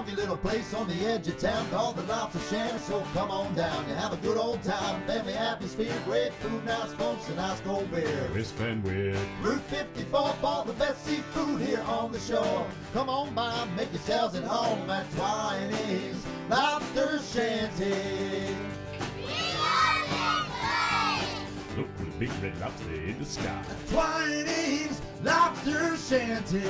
funky little place on the edge of town called the Lobster Shanty. So come on down, you have a good old time, family atmosphere, great food, nice folks, and nice cold beer. Miss Fenwick. Route 54 for the best seafood here on the shore. Come on by, make yourselves at home at Twining's Lobster Shanty. Look for the big red lobster in the sky. Twining's Lobster Shanty.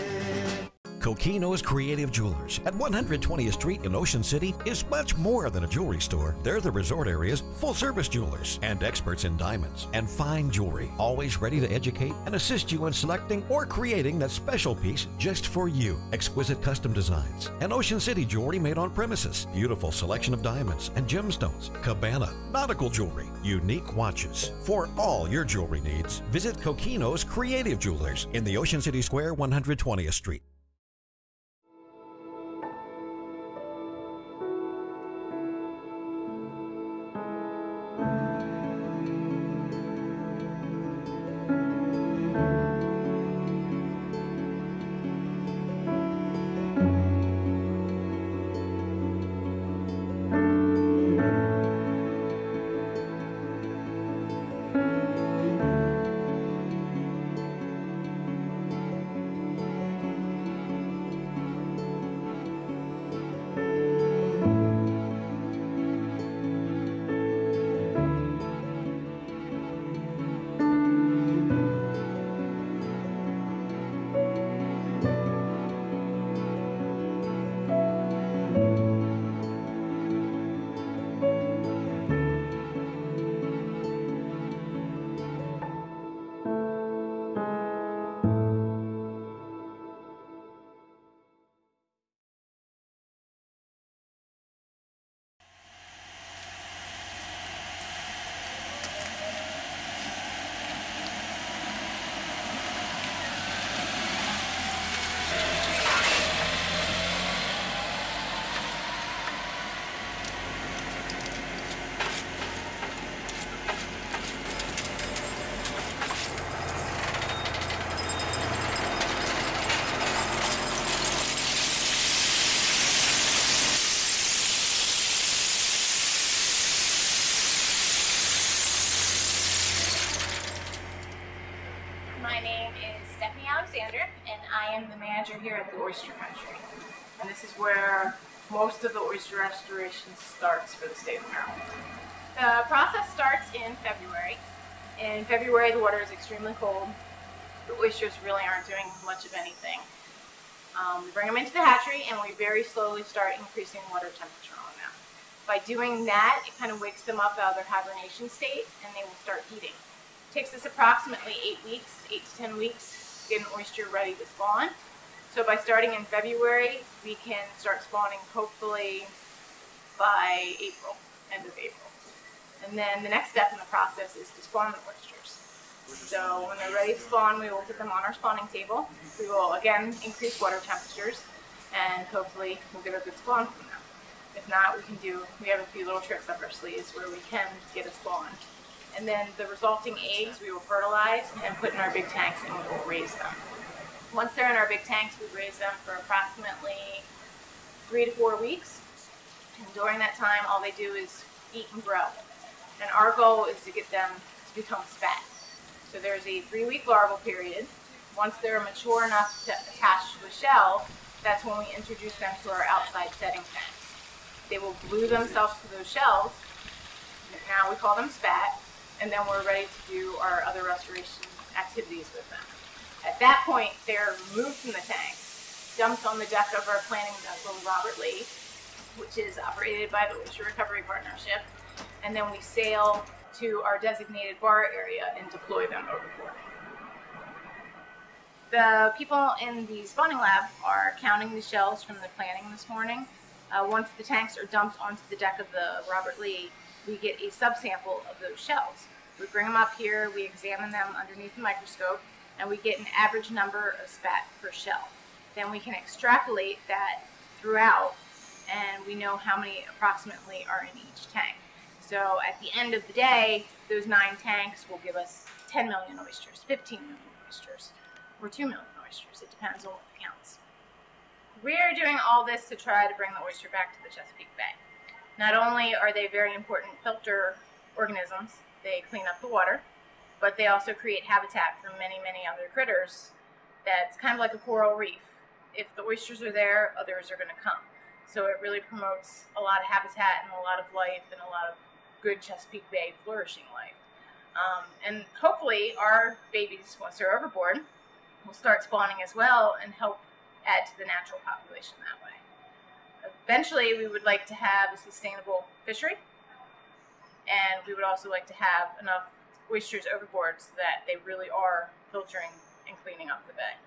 Coquino's Creative Jewelers at 120th Street in Ocean City is much more than a jewelry store. They're the resort area's full-service jewelers and experts in diamonds and fine jewelry, always ready to educate and assist you in selecting or creating that special piece just for you. Exquisite custom designs and Ocean City jewelry made on premises. Beautiful selection of diamonds and gemstones, cabana, nautical jewelry, unique watches. For all your jewelry needs, visit Coquino's Creative Jewelers in the Ocean City Square, 120th Street. And I am the manager here at the Oyster Country. And this is where most of the oyster restoration starts for the state of Maryland. The process starts in February. In February, the water is extremely cold. The oysters really aren't doing much of anything. We bring them into the hatchery and we very slowly start increasing water temperature on them. By doing that, it kind of wakes them up out of their hibernation state and they will start eating. It takes us approximately 8 weeks, 8 to 10 weeks, to get an oyster ready to spawn. So by starting in February, we can start spawning hopefully by April, end of April. And then the next step in the process is to spawn the oysters. So when they're ready to spawn, we will put them on our spawning table. We will again increase water temperatures and hopefully we'll get a good spawn from them. If not, we have a few little tricks up our sleeves where we can get a spawn. And then the resulting eggs we will fertilize and put in our big tanks and we will raise them. Once they're in our big tanks, we raise them for approximately 3 to 4 weeks. And during that time, all they do is eat and grow. And our goal is to get them to become spat. So there's a 3-week larval period. Once they're mature enough to attach to a shell, that's when we introduce them to our outside setting tanks. They will glue themselves to those shells. Now we call them spat. And then we're ready to do our other restoration activities with them. At that point, they're removed from the tank, dumped on the deck of our planning vessel, Robert Lee, which is operated by the Oyster Recovery Partnership, and then we sail to our designated bar area and deploy them overboard. The people in the spawning lab are counting the shells from the planning this morning. Once the tanks are dumped onto the deck of the Robert Lee, we get a subsample of those shells. We bring them up here, we examine them underneath the microscope, and we get an average number of spat per shell. Then we can extrapolate that throughout, and we know how many approximately are in each tank. So at the end of the day, those 9 tanks will give us 10 million oysters, 15 million oysters, or 2 million oysters. It depends on what counts. We are doing all this to try to bring the oyster back to the Chesapeake Bay. Not only are they very important filter organisms, they clean up the water, but they also create habitat for many, many other critters. That's kind of like a coral reef. If the oysters are there, others are going to come. So it really promotes a lot of habitat and a lot of life and a lot of good Chesapeake Bay flourishing life. And hopefully our babies, once they're overboard, will start spawning as well and help add to the natural population that way. Eventually, we would like to have a sustainable fishery, and we would also like to have enough oysters overboard so that they really are filtering and cleaning up the bay.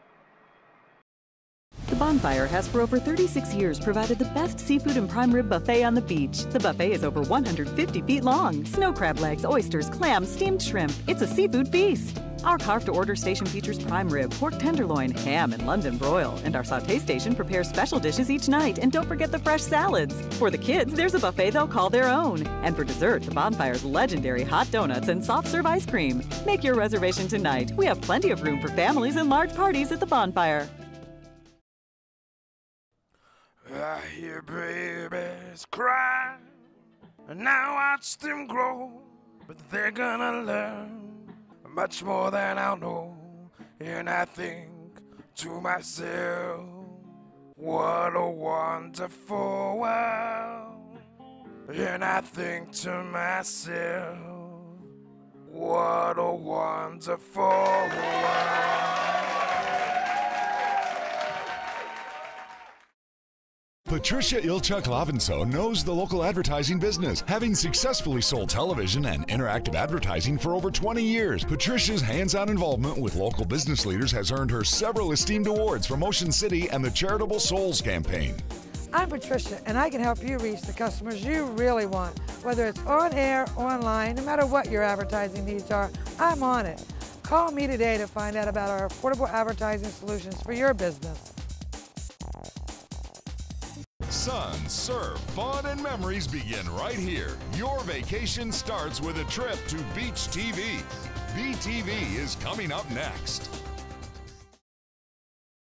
The Bonfire has for over 36 years provided the best seafood and prime rib buffet on the beach. The buffet is over 150 feet long. Snow crab legs, oysters, clams, steamed shrimp. It's a seafood feast. Our carve-to-order station features prime rib, pork tenderloin, ham, and London broil. And our sauté station prepares special dishes each night. And don't forget the fresh salads. For the kids, there's a buffet they'll call their own. And for dessert, the Bonfire's legendary hot donuts and soft-serve ice cream. Make your reservation tonight. We have plenty of room for families and large parties at the Bonfire. I hear babies cry, and now watch them grow, but they're gonna learn much more than I'll know. And I think to myself, what a wonderful world. And I think to myself, what a wonderful world. Patricia Ilchuk-Lavenso knows the local advertising business, having successfully sold television and interactive advertising for over 20 years. Patricia's hands-on involvement with local business leaders has earned her several esteemed awards from Ocean City and the Charitable Souls campaign. I'm Patricia, and I can help you reach the customers you really want. Whether it's on air or online, no matter what your advertising needs are, I'm on it. Call me today to find out about our affordable advertising solutions for your business. Sun, surf, fun, and memories begin right here. Your vacation starts with a trip to Beach TV. BTV is coming up next.